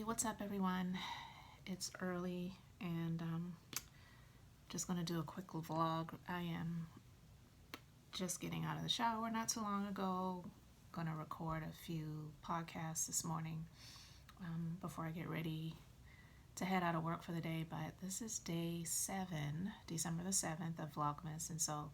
What's up, everyone? It's early, and just gonna do a quick vlog. I am just getting out of the shower not too long ago. Gonna record a few podcasts this morning before I get ready to head out of work for the day. But this is day 7, December the 7th of Vlogmas, and so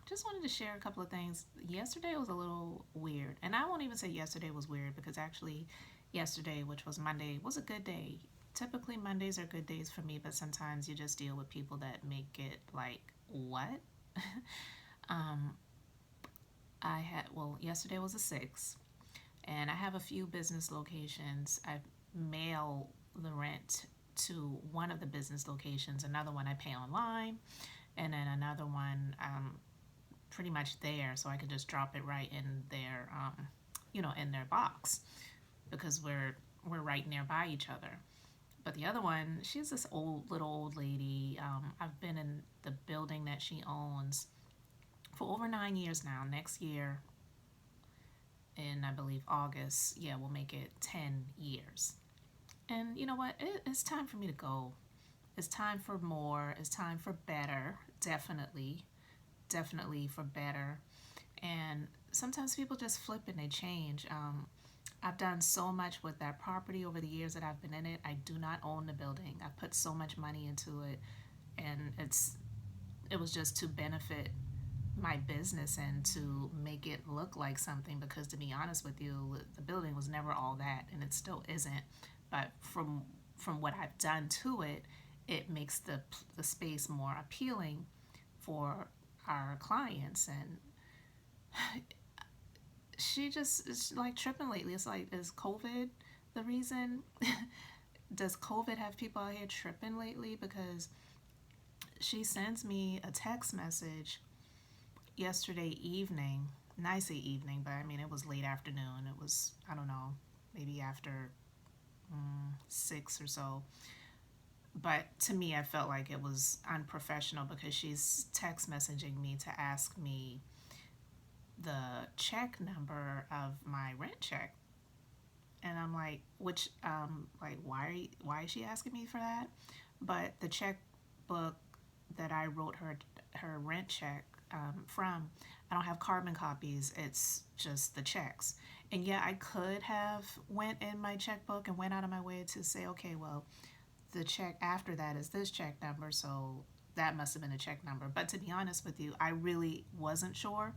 just wanted to share a couple of things. Yesterday was a little weird, and I won't even say yesterday was weird because actually yesterday, which was Monday, was a good day. Typically Mondays are good days for me, but sometimes you just deal with people that make it like, what? um, yesterday was the 6th, and I have a few business locations. I mail the rent to one of the business locations, another one I pay online, and then another one pretty much there, so I could just drop it right in their, in their box because we're right nearby each other. But the other one, she's this little old lady. I've been in the building that she owns for over 9 years now. Next year, in I believe August, yeah, we'll make it 10 years. And you know what? It's time for me to go. It's time for more. It's time for better. Definitely for better. And sometimes people just flip and they change. I've done so much with that property over the years that I've been in it. I do not own the building. I put so much money into it, and it was just to benefit my business and to make it look like something, because to be honest with you, the building was never all that, and it still isn't. But from what I've done to it, it makes the space more appealing for our clients. And she just is like tripping lately. It's like, is COVID the reason? Does COVID have people out here tripping lately? Because she sends me a text message yesterday evening, and I say evening, but I mean it was late afternoon. It was, I don't know, maybe after 6 or so. But to me, I felt like it was unprofessional because she's text messaging me to ask me the check number of my rent check. And I'm like, why is she asking me for that? But the checkbook that I wrote her rent check from, I don't have carbon copies. It's just the checks. And yeah, I could have went in my checkbook and went out of my way to say, okay, well, the check after that is this check number, so that must have been a check number. But to be honest with you, I really wasn't sure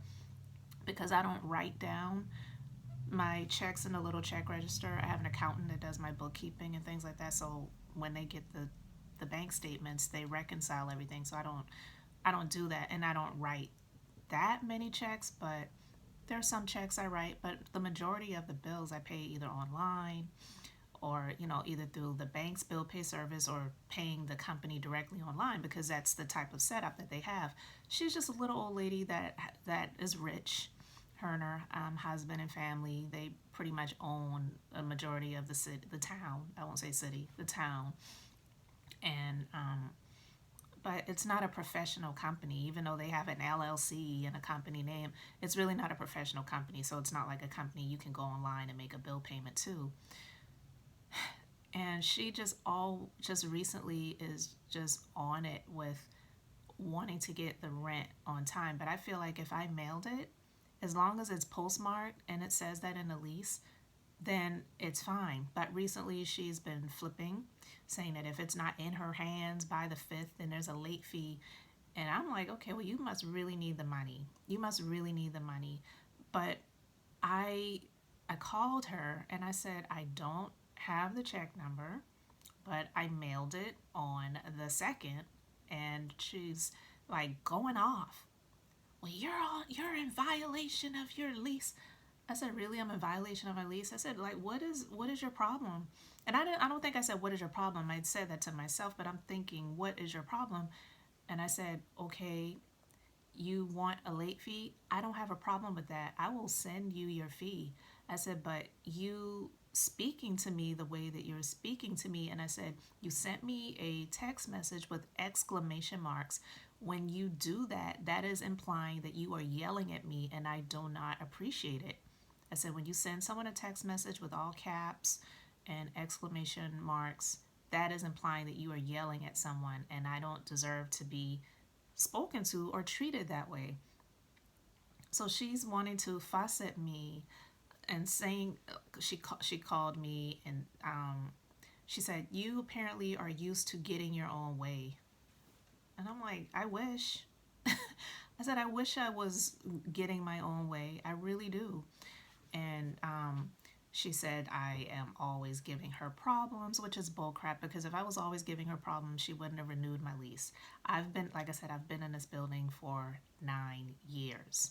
because I don't write down my checks in a little check register. I have an accountant that does my bookkeeping and things like that. So when they get the bank statements, they reconcile everything. So I don't do that, and I don't write that many checks, but there are some checks I write. But the majority of the bills I pay either online or either through the bank's bill pay service or paying the company directly online, because that's the type of setup that they have. She's just a little old lady that is rich. Her and her husband and family, they pretty much own a majority of the town. I won't say city, the town. And but it's not a professional company. Even though they have an LLC and a company name, it's really not a professional company. So it's not like a company you can go online and make a bill payment to. And she just recently is just on it with wanting to get the rent on time. But I feel like if I mailed it, as long as it's postmarked and it says that in the lease, then it's fine. But recently she's been flipping, saying that if it's not in her hands by the 5th, then there's a late fee. And I'm like, okay, well, you must really need the money. You must really need the money. But I called her and I said, I don't have the check number, but I mailed it on the 2nd. And she's like going off. Well, you're in violation of your lease. I said, really? I'm in violation of my lease? I said, like, what is your problem? And I don't think I said, what is your problem? I said that to myself, but I'm thinking, what is your problem? And I said, okay, you want a late fee? I don't have a problem with that. I will send you your fee. I said, but you speaking to me the way that you're speaking to me, and I said, you sent me a text message with exclamation marks. When you do that, that is implying that you are yelling at me, and I do not appreciate it. I said, when you send someone a text message with all caps and exclamation marks, that is implying that you are yelling at someone, and I don't deserve to be spoken to or treated that way. So she's wanting to fuss at me and saying she called me and she said, you apparently are used to getting your own way. And I'm like, I wish. I said, I wish I was getting my own way. I really do. And she said, I am always giving her problems, which is bullcrap because if I was always giving her problems, she wouldn't have renewed my lease. I've been, like I said, I've been in this building for 9 years.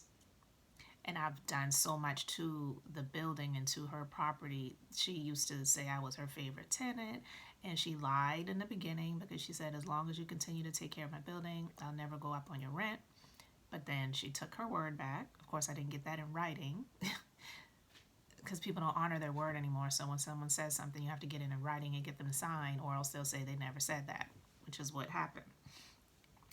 And I've done so much to the building and to her property. She used to say I was her favorite tenant, and she lied in the beginning because she said, as long as you continue to take care of my building, I'll never go up on your rent. But then she took her word back. Of course, I didn't get that in writing because people don't honor their word anymore. So when someone says something, you have to get it in writing and get them to sign, or else they'll say they never said that, which is what happened.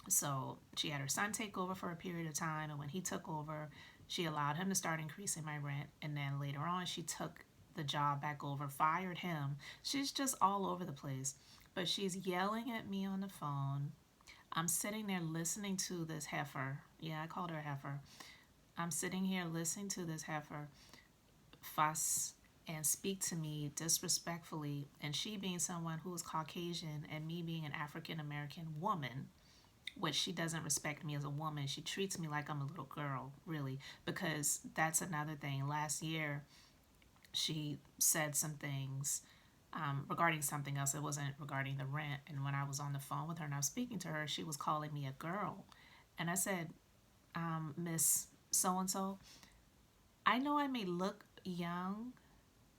So she had her son take over for a period of time, and when he took over, she allowed him to start increasing my rent. And then later on, she took the job back over, fired him. She's just all over the place. But she's yelling at me on the phone. I'm sitting there listening to this heifer. Yeah, I called her a heifer. I'm sitting here listening to this heifer fuss and speak to me disrespectfully. And she being someone who is Caucasian and me being an African American woman, which she doesn't respect me as a woman. She treats me like I'm a little girl, really, because that's another thing. Last year, she said some things regarding something else. It wasn't regarding the rent. And when I was on the phone with her and I was speaking to her, she was calling me a girl. And I said, Miss So-and-so, I know I may look young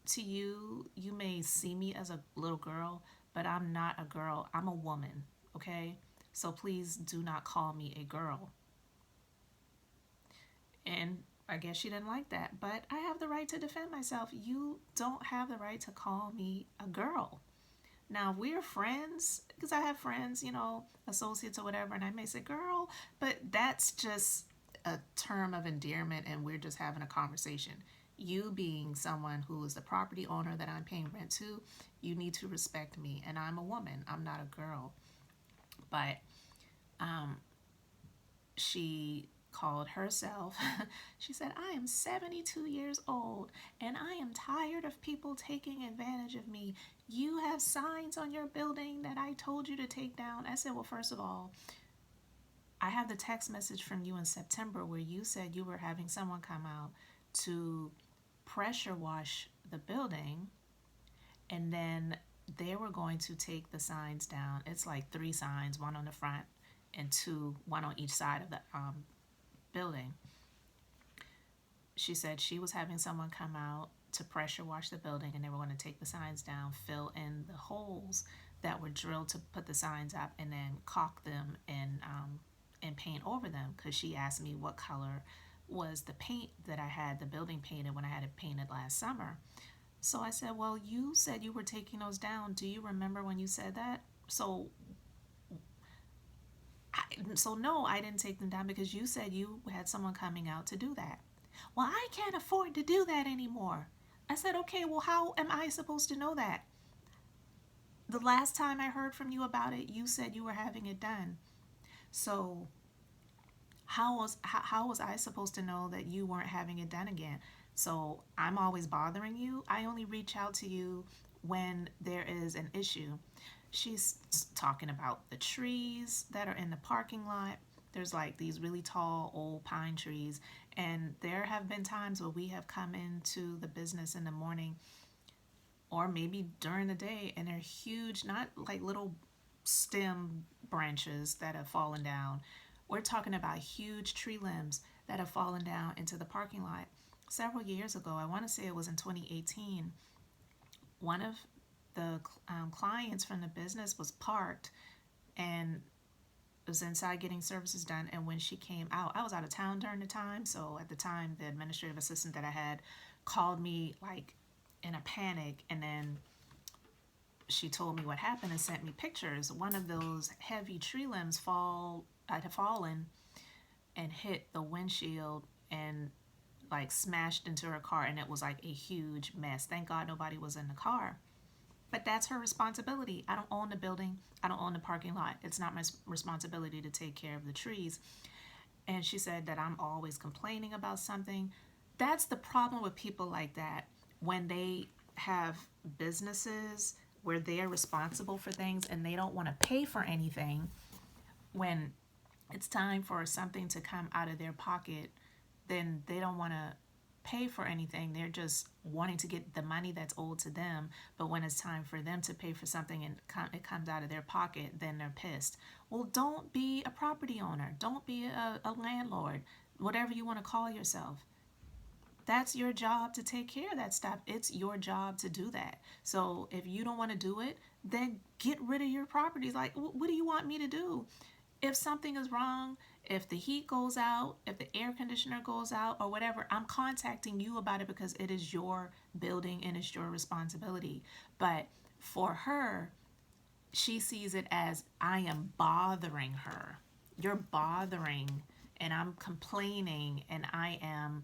to you. You may see me as a little girl, but I'm not a girl. I'm a woman, okay? So please do not call me a girl. And I guess she didn't like that, but I have the right to defend myself. You don't have the right to call me a girl. Now, we're friends because I have friends, associates or whatever, and I may say girl, but that's just a term of endearment and we're just having a conversation. You being someone who is the property owner that I'm paying rent to, you need to respect me. And I'm a woman, I'm not a girl. But she called herself, she said, I am 72 years old and I am tired of people taking advantage of me. You have signs on your building that I told you to take down. I said, well, first of all, I have the text message from you in September where you said you were having someone come out to pressure wash the building, and then they were going to take the signs down. It's like 3 signs, one on the front and 2, one on each side of the building. She said she was having someone come out to pressure wash the building, and they were going to take the signs down, fill in the holes that were drilled to put the signs up, and then caulk them and paint over them. Because she asked me what color was the paint that I had the building painted when I had it painted last summer. So I said, well, you said you were taking those down. Do you remember when you said that? So no, I didn't take them down because you said you had someone coming out to do that. Well, I can't afford to do that anymore. I said, okay, well, how am I supposed to know that? The last time I heard from you about it, you said you were having it done. So how was I supposed to know that you weren't having it done again? So I'm always bothering you. I only reach out to you when there is an issue. She's talking about the trees that are in the parking lot. There's like these really tall old pine trees, and there have been times where we have come into the business in the morning or maybe during the day, and they're huge, not like little stem branches that have fallen down. We're talking about huge tree limbs that have fallen down into the parking lot. Several years ago, I want to say it was in 2018, one of the clients from the business was parked and was inside getting services done. And when she came out, I was out of town during the time. So at the time, the administrative assistant that I had called me like in a panic. And then she told me what happened and sent me pictures. One of those heavy tree limbs had fallen and hit the windshield and like smashed into her car, and it was like a huge mess. Thank God nobody was in the car. But that's her responsibility. I don't own the building. I don't own the parking lot. It's not my responsibility to take care of the trees. And she said that I'm always complaining about something. That's the problem with people like that. When they have businesses where they're responsible for things and they don't want to pay for anything, when it's time for something to come out of their pocket, then they don't want to pay for anything. They're just wanting to get the money that's owed to them. But when it's time for them to pay for something and it comes out of their pocket, then they're pissed. Well, don't be a property owner. Don't be a landlord, whatever you want to call yourself. That's your job to take care of that stuff. It's your job to do that. So if you don't want to do it, then get rid of your properties. Like, what do you want me to do? If something is wrong, if the heat goes out, if the air conditioner goes out, or whatever, I'm contacting you about it because it is your building and it's your responsibility. But for her, she sees it as I am bothering her. You're bothering, and I'm complaining, and I am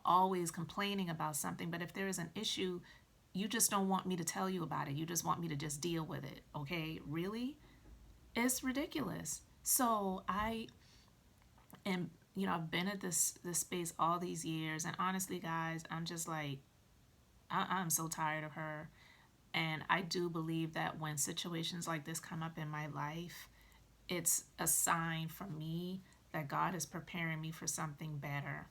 always complaining about something. But if there is an issue, you just don't want me to tell you about it. You just want me to just deal with it. Okay? Really? It's ridiculous. So I am, I've been at this space all these years, and honestly, guys, I'm just like, I'm so tired of her. And I do believe that when situations like this come up in my life, it's a sign for me that God is preparing me for something better.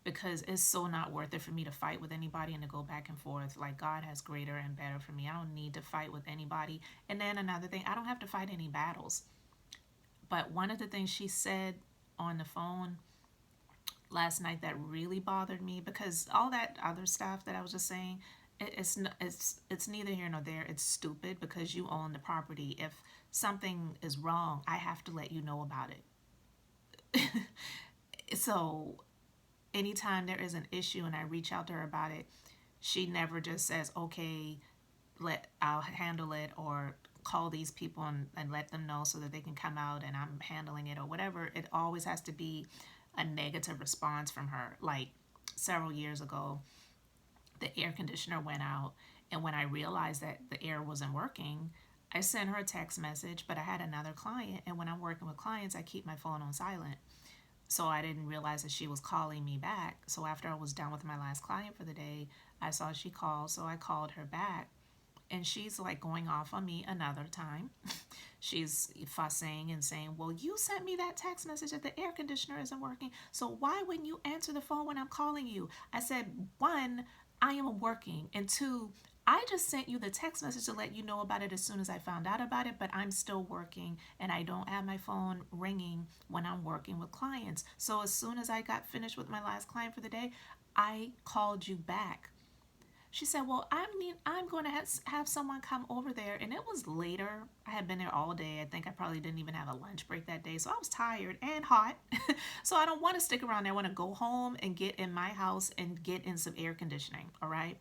Because it's so not worth it for me to fight with anybody and to go back and forth. Like, God has greater and better for me. I don't need to fight with anybody. And then another thing, I don't have to fight any battles. But one of the things she said on the phone last night that really bothered me, because all that other stuff that I was just saying, it's neither here nor there. It's stupid because you own the property. If something is wrong, I have to let you know about it. So anytime there is an issue and I reach out to her about it, she never just says, okay, I'll handle it, or call these people and let them know so that they can come out and I'm handling it or whatever. It always has to be a negative response from her. Like several years ago, the air conditioner went out, and when I realized that the air wasn't working, I sent her a text message, but I had another client, and when I'm working with clients, I keep my phone on silent. So I didn't realize that she was calling me back. So after I was done with my last client for the day, I saw she called, so I called her back. And she's like going off on me another time. She's fussing and saying, well, you sent me that text message that the air conditioner isn't working. So why wouldn't you answer the phone when I'm calling you? I said, one, I am working. And two, I just sent you the text message to let you know about it as soon as I found out about it, but I'm still working and I don't have my phone ringing when I'm working with clients. So as soon as I got finished with my last client for the day, I called you back. She said, well, I'm going to have someone come over there. And it was later. I had been there all day. I think I probably didn't even have a lunch break that day. So I was tired and hot. So I don't want to stick around there. I want to go home and get in my house and get in some air conditioning. All right.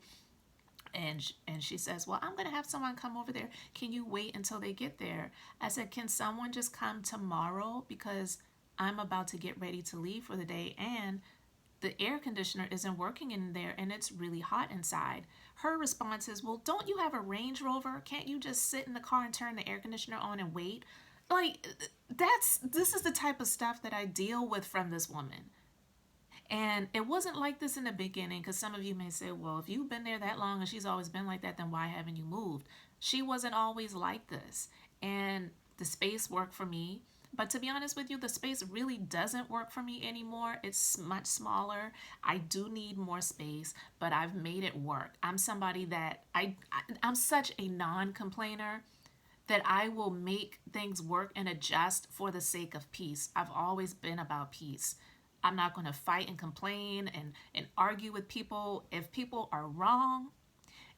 And she says, well, I'm going to have someone come over there. Can you wait until they get there? I said, can someone just come tomorrow? Because I'm about to get ready to leave for the day. And the air conditioner isn't working in there and it's really hot inside. Her response is, well, don't you have a Range Rover? Can't you just sit in the car and turn the air conditioner on and wait? Like, this is the type of stuff that I deal with from this woman. And it wasn't like this in the beginning, because some of you may say, well, if you've been there that long and she's always been like that, then why haven't you moved? She wasn't always like this. And the space worked for me. But to be honest with you, the space really doesn't work for me anymore. It's much smaller. I do need more space, but I've made it work. I'm somebody that I'm such a non-complainer that I will make things work and adjust for the sake of peace. I've always been about peace. I'm not going to fight and complain and argue with people. If people are wrong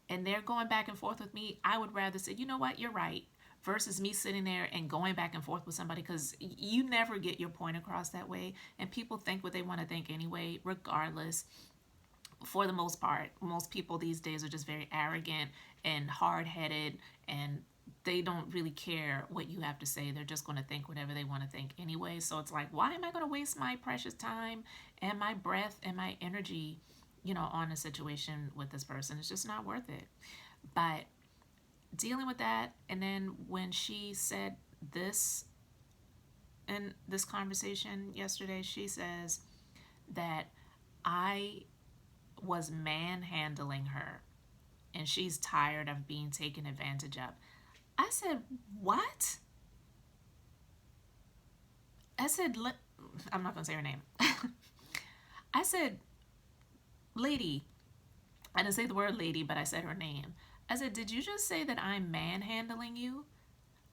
and they're going back and forth with me, I would rather say, you know what, you're right, versus me sitting there and going back and forth with somebody, because you never get your point across that way. And people think what they want to think anyway, regardless. For the most part, most people these days are just very arrogant and hard-headed, and they don't really care what you have to say. They're just going to think whatever they want to think anyway. So it's like, why am I going to waste my precious time and my breath and my energy, on a situation with this person? It's just not worth it. But dealing with that, and then when she said this in this conversation yesterday, she says that I was manhandling her and she's tired of being taken advantage of. I said, what? I said, I'm not going to say her name. I said, lady, I didn't say the word lady, but I said her name. I said, did you just say that I'm manhandling you?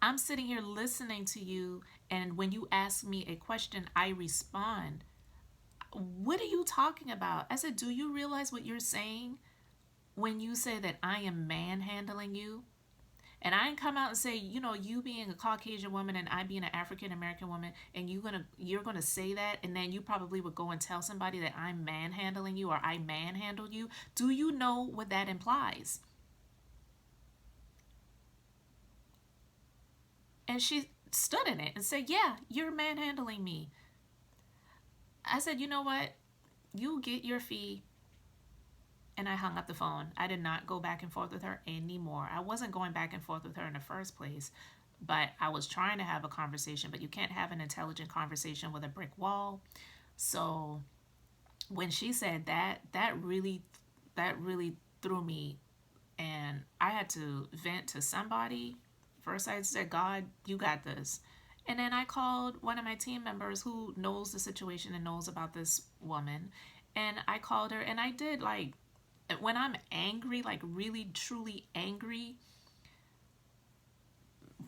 I'm sitting here listening to you, and when you ask me a question, I respond. What are you talking about? I said, do you realize what you're saying when you say that I am manhandling you? And I didn't come out and say, you know, you being a Caucasian woman and I being an African American woman, and you're gonna say that, and then you probably would go and tell somebody that I'm manhandling you or I manhandled you. Do you know what that implies? And she stood in it and said, yeah, you're manhandling me. I said, you know what? You get your fee. And I hung up the phone. I did not go back and forth with her anymore. I wasn't going back and forth with her in the first place, but I was trying to have a conversation, but you can't have an intelligent conversation with a brick wall. So when she said that, that really threw me, and I had to vent to somebody. First I said, God, you got this. And then I called one of my team members who knows the situation and knows about this woman. And I called her, and I did, like, when I'm angry, like really truly angry,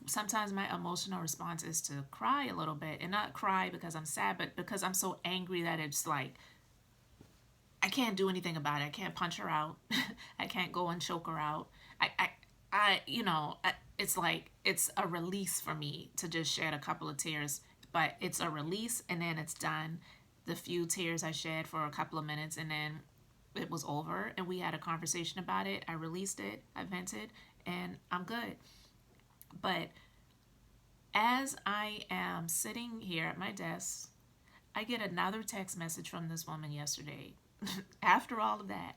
sometimes my emotional response is to cry a little bit, and not cry because I'm sad, but because I'm so angry that it's like I can't do anything about it. I can't punch her out. I can't go and choke her out. It's like it's a release for me to just shed a couple of tears, but it's a release and then it's done. The few tears I shed for a couple of minutes, and then it was over and we had a conversation about it. I released it, I vented, and I'm good. But as I am sitting here at my desk, I get another text message from this woman yesterday after all of that.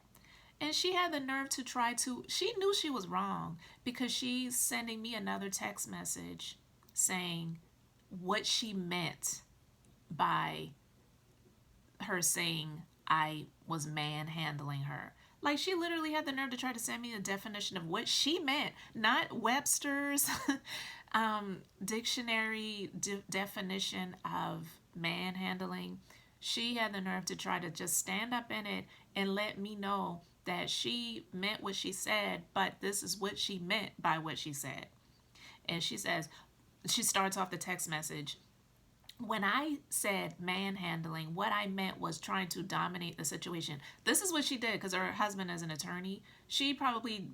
And she had the nerve to she knew she was wrong because she's sending me another text message saying what she meant by her saying I was manhandling her. Like, she literally had the nerve to try to send me a definition of what she meant, not Webster's dictionary definition of manhandling. She had the nerve to try to just stand up in it and let me know that she meant what she said, but this is what she meant by what she said. And she starts off the text message, when I said manhandling, what I meant was trying to dominate the situation. This is what she did because her husband is an attorney. She probably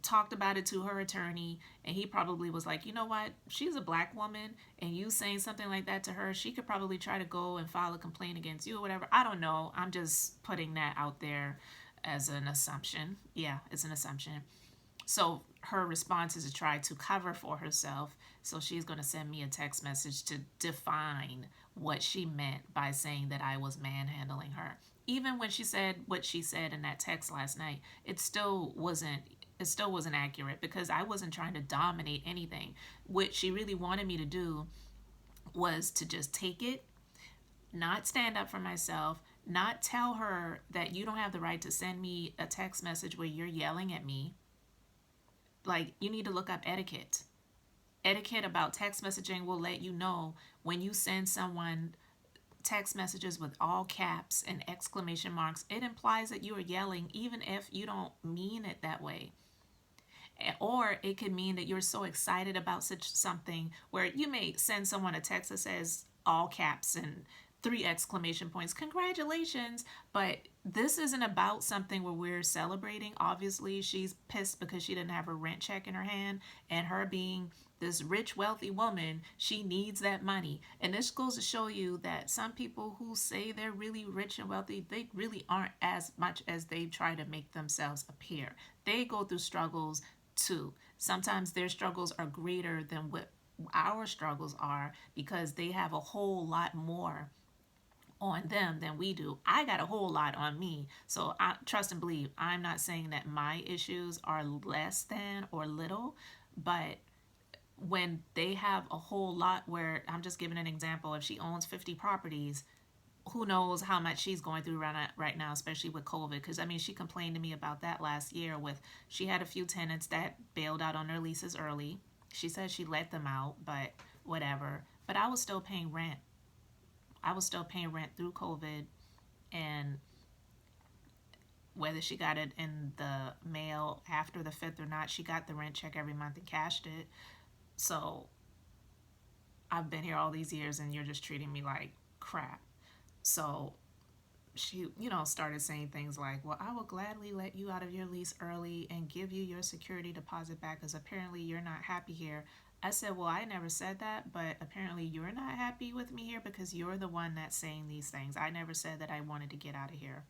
talked about it to her attorney, and he probably was like, you know what? She's a black woman, and you saying something like that to her, she could probably try to go and file a complaint against you or whatever. I don't know. I'm just putting that out there as an assumption. Yeah, it's an assumption. So her response is to try to cover for herself. So she's going to send me a text message to define what she meant by saying that I was manhandling her. Even when she said what she said in that text last night, it still wasn't accurate because I wasn't trying to dominate anything. What she really wanted me to do was to just take it, not stand up for myself, not tell her that you don't have the right to send me a text message where you're yelling at me. Like, you need to look up etiquette. Etiquette about text messaging will let you know when you send someone text messages with all caps and exclamation marks, it implies that you are yelling even if you don't mean it that way. Or it could mean that you're so excited about such something where you may send someone a text that says all caps and 3 exclamation points, congratulations, but this isn't about something where we're celebrating. Obviously she's pissed because she didn't have her rent check in her hand, and her being this rich wealthy woman, she needs that money. And this goes to show you that some people who say they're really rich and wealthy, they really aren't as much as they try to make themselves appear. They go through struggles too. Sometimes their struggles are greater than what our struggles are because they have a whole lot more on them than we do. I got a whole lot on me. So I trust and believe, I'm not saying that my issues are less than or little, but when they have a whole lot, where I'm just giving an example, if she owns 50 properties, who knows how much she's going through right now, especially with COVID. Because I mean, she complained to me about that last year. With she had a few tenants that bailed out on their leases early. She said she let them out, but whatever. But I was still paying rent. I was still paying rent through COVID, and whether she got it in the mail after the 5th or not, she got the rent check every month and cashed it. So I've been here all these years, and you're just treating me like crap. So she, started saying things like, well, I will gladly let you out of your lease early and give you your security deposit back because apparently you're not happy here. I said, well, I never said that, but apparently you're not happy with me here because you're the one that's saying these things. I never said that I wanted to get out of here.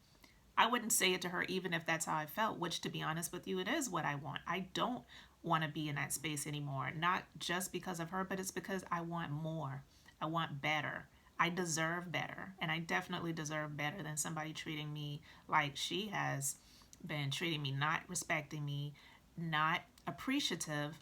I wouldn't say it to her even if that's how I felt, which to be honest with you, it is what I want. I don't want to be in that space anymore. Not just because of her, but it's because I want more. I want better. I deserve better. And I definitely deserve better than somebody treating me like she has been treating me, not respecting me, not appreciative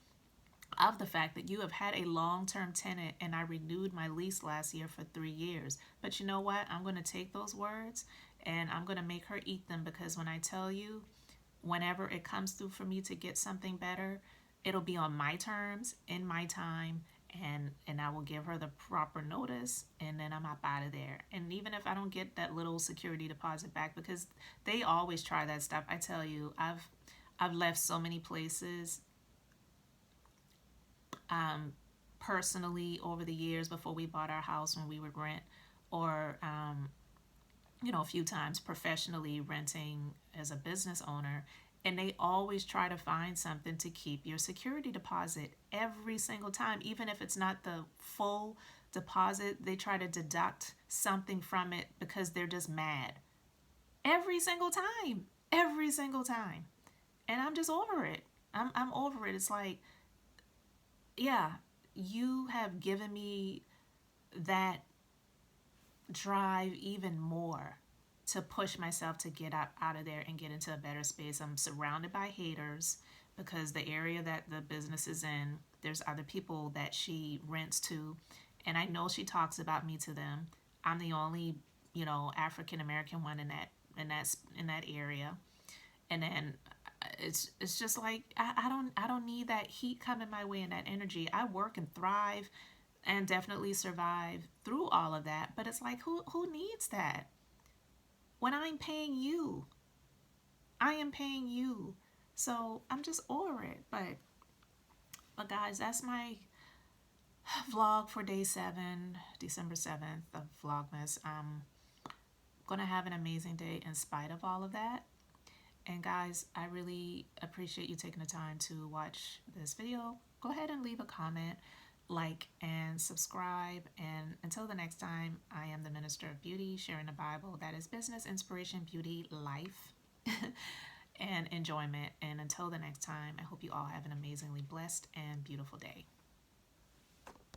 of the fact that you have had a long-term tenant and I renewed my lease last year for 3 years. But you know what? I'm going to take those words and I'm going to make her eat them, because when I tell you, whenever it comes through for me to get something better, it'll be on my terms, in my time, and I will give her the proper notice, and then I'm up out of there. And even if I don't get that little security deposit back, because they always try that stuff. I tell you, I've left so many places personally over the years before we bought our house when we would rent, or a few times professionally renting as a business owner, and they always try to find something to keep your security deposit every single time. Even if it's not the full deposit, they try to deduct something from it because they're just mad. Every single time. Every single time. And I'm just over it. I'm over it. It's like, yeah, you have given me that drive even more to push myself to get out of there and get into a better space. I'm surrounded by haters because the area that the business is in, there's other people that she rents to, and I know she talks about me to them. I'm the only, African American one in that area. And then it's just like I don't need that heat coming my way and that energy. I work and thrive and definitely survive through all of that, but it's like who needs that when I'm paying you? I am paying you. So I'm just over it. But guys, that's my vlog for day 7, December 7th of Vlogmas. I'm gonna have an amazing day in spite of all of that. And guys, I really appreciate you taking the time to watch this video. Go ahead and leave a comment, like, and subscribe. And until the next time, I am the Minister of Beauty, sharing the Bible. That is business, inspiration, beauty, life, and enjoyment. And until the next time, I hope you all have an amazingly blessed and beautiful day.